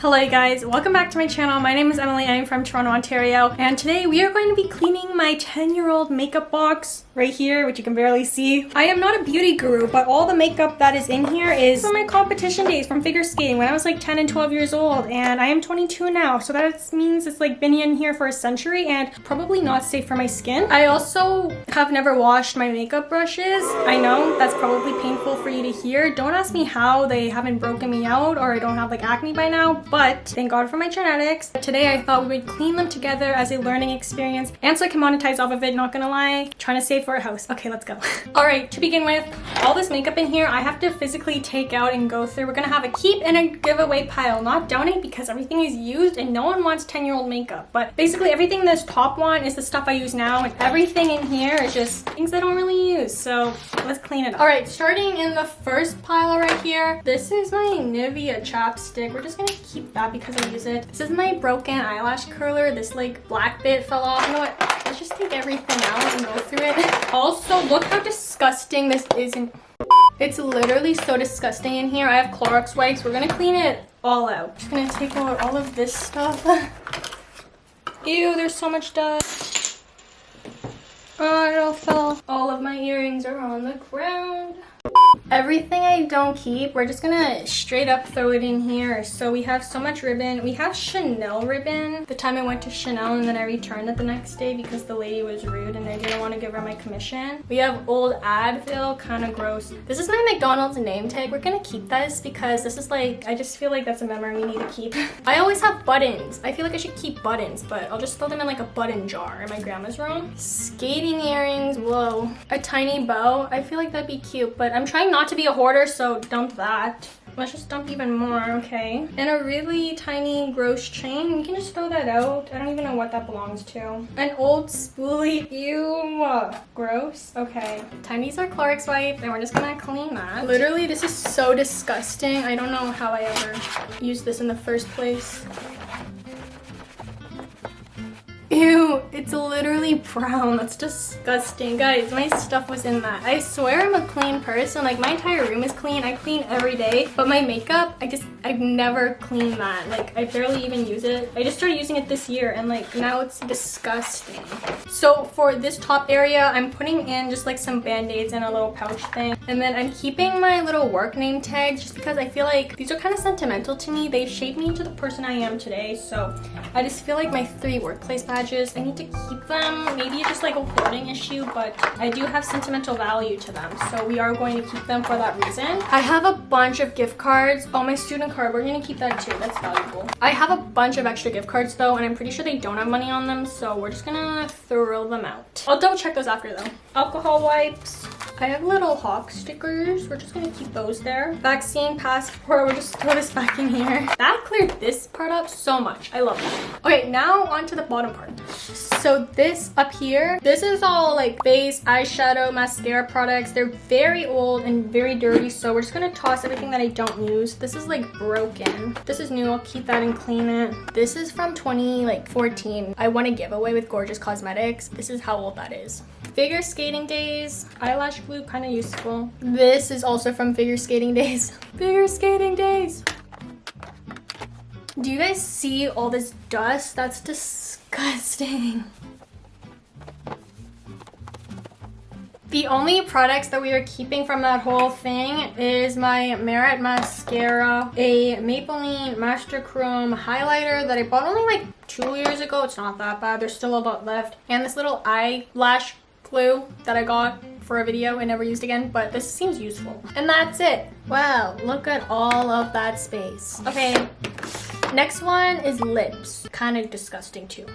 Hello you guys, welcome back to my channel. My name is Emily, I'm from Toronto, Ontario, and today we are going to be cleaning my 10-year-old makeup box right here, which you can barely see. I am not a beauty guru, but all the makeup that is in here is from my competition days from figure skating when I was like 10 and 12 years old, and I am 22 now, so that means it's like been in here for a century and probably not safe for my skin. I also have never washed my makeup brushes. I know that's probably painful for you to hear. Don't ask me how they haven't broken me out or I don't have like acne by now, but thank God for my genetics. Today I thought we would clean them together as a learning experience and so I can monetize off of it, not gonna lie. Trying to save for a house. Okay, let's go. Alright, to begin with, all this makeup in here I have to physically take out and go through. We're gonna have a keep and a giveaway pile, not donate because everything is used and no one wants 10-year-old makeup. But basically everything in this top one is the stuff I use now and everything in here is just things I don't really use. So let's clean it up. Alright, starting in the first pile right here, this is my Nivea chapstick. We're just gonna keep that because I use it. This is my broken eyelash curler. This like black bit fell off. You know what? Let's just take everything out and go through it. Also, look how disgusting this is. It's literally so disgusting in here. I have Clorox wipes. We're gonna clean it all out. Just gonna take out all of this stuff. Ew, there's so much dust. Oh, it all fell. All of my earrings are on the ground. Everything I don't keep, we're just gonna straight up throw it in here. So we have so much ribbon. We have Chanel ribbon. The time I went to Chanel and then I returned it the next day because the lady was rude and I didn't want to give her my commission. We have old Advil, kind of gross. This is my McDonald's name tag. We're gonna keep this because this is like, I just feel like that's a memory we need to keep. I always have buttons. I feel like I should keep buttons, but I'll just throw them in like a button jar in my grandma's room. Skating earrings, whoa. A tiny bow. I feel like that'd be cute, but I'm trying not to be a hoarder, so dump that. Let's just dump even more, okay? And a really tiny gross chain. We can just throw that out. I don't even know what that belongs to. An old spoolie. Ew. Gross. Okay. Time to use our Clorox wipe and we're just gonna clean that. Literally, this is so disgusting. I don't know how I ever used this in the first place. Ew, it's literally brown. That's disgusting. Guys, my stuff was in that. I swear I'm a clean person. Like, my entire room is clean. I clean every day. But my makeup, I've never cleaned that. Like, I barely even use it. I just started using it this year and like, now it's disgusting. So for this top area, I'm putting in just like some band-aids and a little pouch thing. And then I'm keeping my little work name tags just because I feel like these are kind of sentimental to me. They've shaped me into the person I am today. So I just feel like my 3 workplace badges, I need to keep them. Maybe it's just like a hoarding issue, but I do have sentimental value to them. So we are going to keep them for that reason. I have a bunch of gift cards. Oh, my student card, we're going to keep that too. That's valuable. I have a bunch of extra gift cards though, and I'm pretty sure they don't have money on them. So we're just gonna throw them out. I'll double check those after though. Alcohol wipes. I have little hawk stickers. We're just gonna keep those there. Vaccine passport. We'll just throw this back in here. That cleared this part up so much. I love that. Okay, now on to the bottom part. So this up here, this is all like base, eyeshadow, mascara products. They're very old and very dirty, so we're just gonna toss everything that I don't use. This is like broken. This is new. I'll keep that and clean it. This is from 2014. I won a giveaway with Gorgeous Cosmetics. This is how old that is. Figure skating days. Eyelash glue, kind of useful. This is also from figure skating days. Figure skating days. Do you guys see all this dust? That's disgusting. The only products that we are keeping from that whole thing is my Merit mascara, a Maybelline Master Chrome highlighter that I bought only like 2 years ago. It's not that bad. There's still a lot left. And this little eyelash glue that I got for a video and never used again, but this seems useful. And that's it. Wow, look at all of that space. Okay, next one is lips. Kind of disgusting too.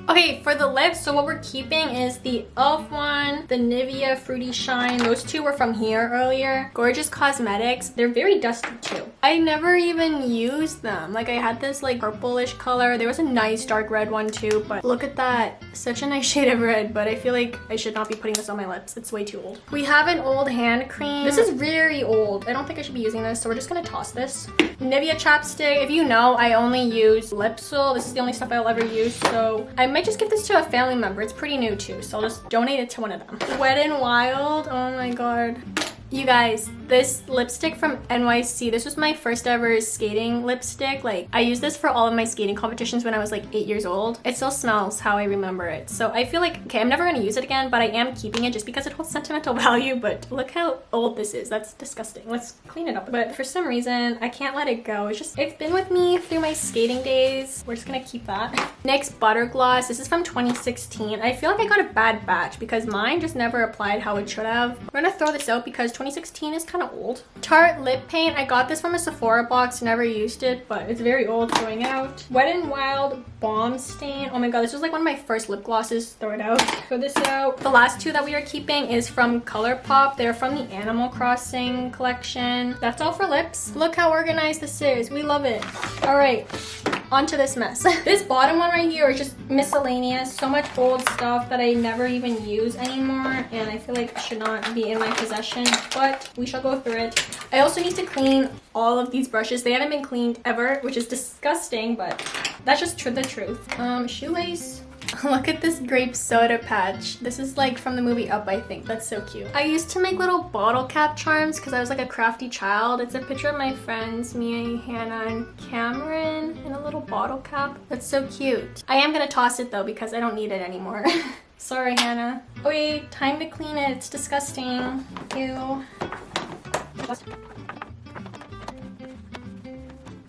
Okay, for the lips, so what we're keeping is the e.l.f. one, the Nivea Fruity Shine. Those two were from here earlier. Gorgeous Cosmetics. They're very dusty too. I never even used them. Like, I had this like purplish color. There was a nice dark red one too, but look at that. Such a nice shade of red, but I feel like I should not be putting this on my lips. It's way too old. We have an old hand cream. This is very old. I don't think I should be using this, so we're just gonna toss this. Nivea chapstick. If you know, I only use lip oil. This is the only stuff I'll ever use, so I might just just give this to a family member. It's pretty new too, so I'll just donate it to one of them. Wet n Wild. Oh my god. You guys, this lipstick from NYC, this was my first ever skating lipstick. Like, I used this for all of my skating competitions when I was like 8 years old. It still smells how I remember it. So I feel like, okay, I'm never gonna use it again, but I am keeping it just because it holds sentimental value. But look how old this is. That's disgusting. Let's clean it up. But for some reason, I can't let it go. It's been with me through my skating days. We're just gonna keep that. NYX Butter Gloss. This is from 2016. I feel like I got a bad batch because mine just never applied how it should have. We're gonna throw this out because 2016 is kind of old. Tarte Lip Paint. I got this from a Sephora box. Never used it, but it's very old. Throwing out. Wet n Wild Bomb Stain. Oh my god, this was like one of my first lip glosses. Throw it out. Throw this out. The last two that we are keeping is from ColourPop. They're from the Animal Crossing collection. That's all for lips. Look how organized this is. We love it. All right. Onto this mess. This bottom one right here is just miscellaneous. So much old stuff that I never even use anymore, and I feel like it should not be in my possession, but we shall go through it. I also need to clean all of these brushes. They haven't been cleaned ever, which is disgusting, but that's just the truth. Shoelace. Look at this grape soda patch. This is like from the movie Up, I think. That's so cute. I used to make little bottle cap charms because I was like a crafty child. It's a picture of my friends, Mia, Hannah, and Cameron in a little bottle cap. That's so cute. I am gonna toss it though because I don't need it anymore. Sorry, Hannah. Okay, time to clean it. It's disgusting. Ew.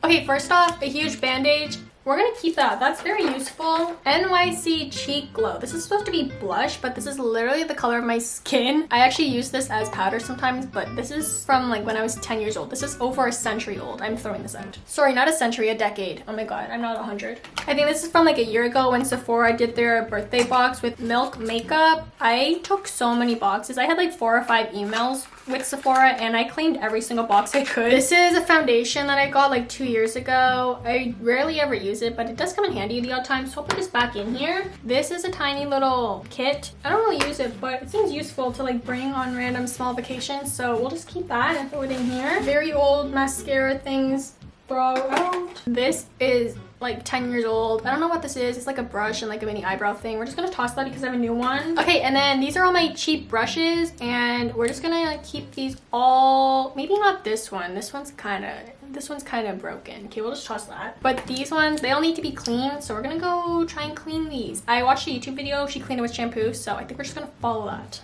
Okay, first off, a huge bandage. We're gonna keep that. That's very useful. NYC Cheek Glow. This is supposed to be blush, but this is literally the color of my skin. I actually use this as powder sometimes, but this is from like when I was 10 years old. This is over a century old. I'm throwing this out. Sorry, not a century, a decade. Oh my god, I'm not 100. I think this is from like a year ago when Sephora did their birthday box with Milk makeup. I took so many boxes. I had like 4 or 5 emails with Sephora and I claimed every single box I could. This is a foundation that I got like 2 years ago. I rarely ever use it, but it does come in handy the odd time, so I'll put this back in here. This is a tiny little kit. I don't really use it, but it seems useful to like bring on random small vacations, so we'll just keep that and throw it in here. Very old mascara things. Throw out. This is like 10 years old. I don't know what this is. It's like a brush and like a mini eyebrow thing. We're just gonna toss that because I have a new one. Okay, and then these are all my cheap brushes, and we're just gonna like keep these all. Maybe not this one. This one's kind of broken. Okay, we'll just toss that. But these ones, they all need to be clean, so we're gonna go try and clean these. I watched a YouTube video. She cleaned it with shampoo, so I think we're just gonna follow that.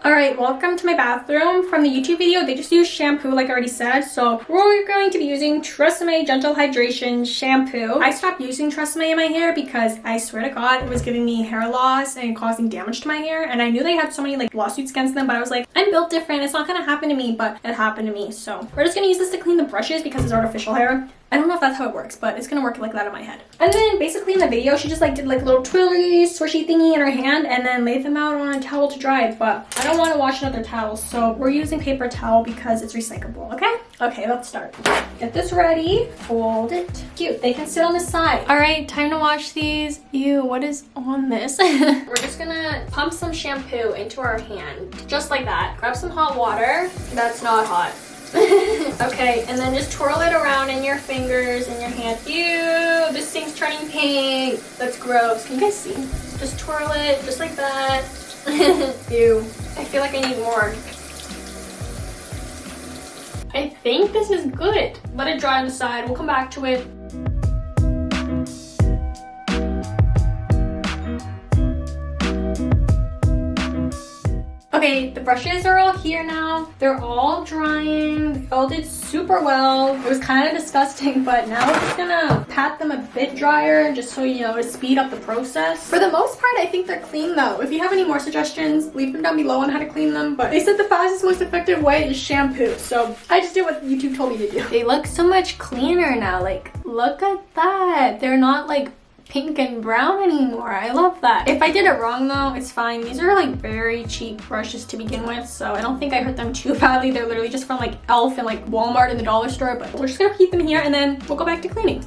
Alright, welcome to my bathroom. From the YouTube video, they just used shampoo like I already said, so we're going to be using Tresemme Gentle Hydration Shampoo. I stopped using Tresemme in my hair because I swear to god it was giving me hair loss and causing damage to my hair, and I knew they had so many like lawsuits against them, but I was like, I'm built different, it's not gonna happen to me, but it happened to me. So we're just gonna use this to clean the brushes because it's artificial hair. I don't know if that's how it works, but it's gonna work like that in my head. And then basically in the video, she just like did like little twirly, swishy thingy in her hand and then laid them out on a towel to dry. But I don't want to wash another towel, so we're using paper towel because it's recyclable, okay? Okay, let's start. Get this ready, fold it. Cute, they can sit on the side. All right, time to wash these. Ew, what is on this? We're just gonna pump some shampoo into our hand, just like that. Grab some hot water. That's not hot. Okay, and then just twirl it around in your fingers and your hand. Ew, this thing's turning pink. That's gross. Can you guys see? Just twirl it just like that. Ew, I feel like I need more. I think this is good. Let it dry on the side. We'll come back to it. Okay, the brushes are all here now. They're all drying. They all did super well. It was kind of disgusting, but now we're just gonna pat them a bit drier just so you know to speed up the process. For the most part, I think they're clean though. If you have any more suggestions, leave them down below on how to clean them. But they said the fastest, most effective way is shampoo, so I just did what YouTube told me to do. They look so much cleaner now. Like, look at that. They're not like pink and brown anymore. I love that. If I did it wrong though, it's fine. These are like very cheap brushes to begin with, so I don't think I hurt them too badly. They're literally just from like Elf and like Walmart and the dollar store, but we're just gonna keep them here and then we'll go back to cleaning.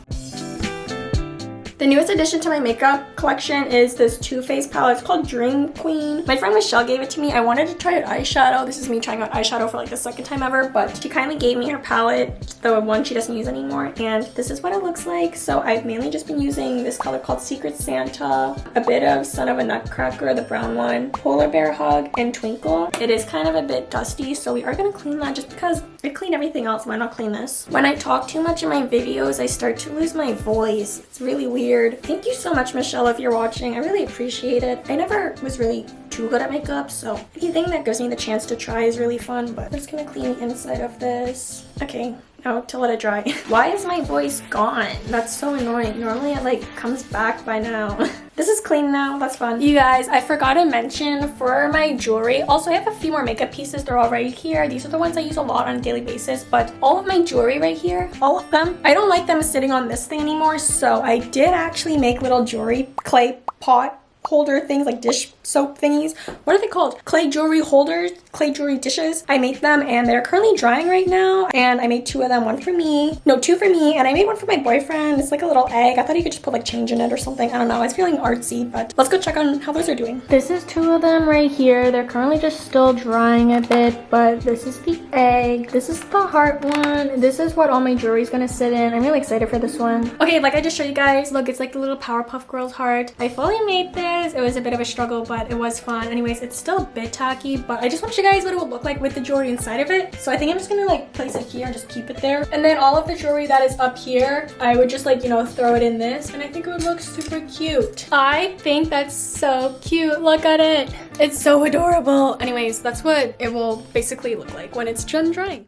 The newest addition to my makeup collection is this Too Faced palette. It's called Dream Queen. My friend Michelle gave it to me. I wanted to try out eyeshadow. This is me trying out eyeshadow for like the second time ever, but she kindly gave me her palette, the one she doesn't use anymore, and this is what it looks like. So I've mainly just been using this color called Secret Santa, a bit of Son of a Nutcracker, the brown one, Polar Bear Hug, and Twinkle. It is kind of a bit dusty, so we are going to clean that just because I clean everything else. Why not clean this? When I talk too much in my videos, I start to lose my voice. It's really weird. Thank you so much, Michelle, if you're watching. I really appreciate it. I never was really too good at makeup, so anything that gives me the chance to try is really fun. But I'm just gonna clean the inside of this. Okay, now to let it dry. Why is my voice gone? That's so annoying. Normally it like comes back by now. This is clean now. That's fun. You guys, I forgot to mention for my jewelry. Also, I have a few more makeup pieces. They're all right here. These are the ones I use a lot on a daily basis. But all of my jewelry right here, all of them, I don't like them sitting on this thing anymore. So I did actually make little jewelry clay pot holder things, like dish soap thingies. What are they called? Clay jewelry holders, clay jewelry dishes. I made them and they're currently drying right now. And I made two of them, one for me, no, two for me, and I made one for my boyfriend. It's like a little egg. I thought you could just put like change in it or something. I don't know. I was feeling artsy, but let's go check on how those are doing. This is two of them right here. They're currently just still drying a bit, but this is the egg. This is the heart one. This is what all my jewelry is gonna sit in. I'm really excited for this one. Okay, like I just showed you guys, look, it's like the little Powerpuff Girls heart. I fully made this. It was a bit of a struggle, but it was fun. Anyways, it's still a bit tacky, but I just want to show you guys what it would look like with the jewelry inside of it. So I think I'm just gonna like place it here and just keep it there. And then all of the jewelry that is up here, I would just like, you know, throw it in this, and I think it would look super cute. I think that's so cute. Look at it. It's so adorable. Anyways, that's what it will basically look like when it's done drying.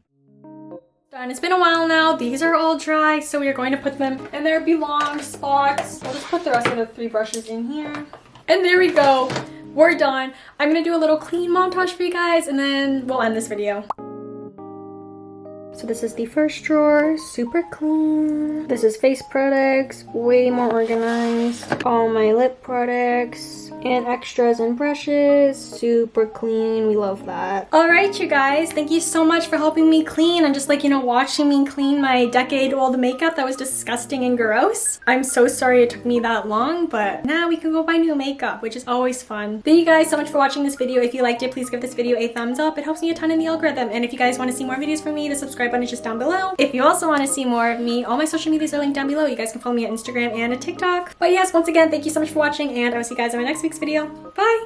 Done. It's been a while now. These are all dry, so we are going to put them in their belong spots. I'll just put the rest of the 3 brushes in here. And there we go. We're done. I'm gonna do a little clean montage for you guys, and then we'll end this video. So this is the first drawer, super clean. This is face products, way more organized. All my lip products and extras and brushes, super clean. We love that. All right, you guys, thank you so much for helping me clean and just like, you know, watching me clean my decade-old makeup that was disgusting and gross. I'm so sorry it took me that long, but now we can go buy new makeup, which is always fun. Thank you guys so much for watching this video. If you liked it, please give this video a thumbs up. It helps me a ton in the algorithm. And if you guys want to see more videos from me, the subscribe button is just down below. If you also want to see more of me, all my social medias are linked down below. You guys can follow me on Instagram and on TikTok. But yes, once again, thank you so much for watching, and I will see you guys in my next week's video. Bye!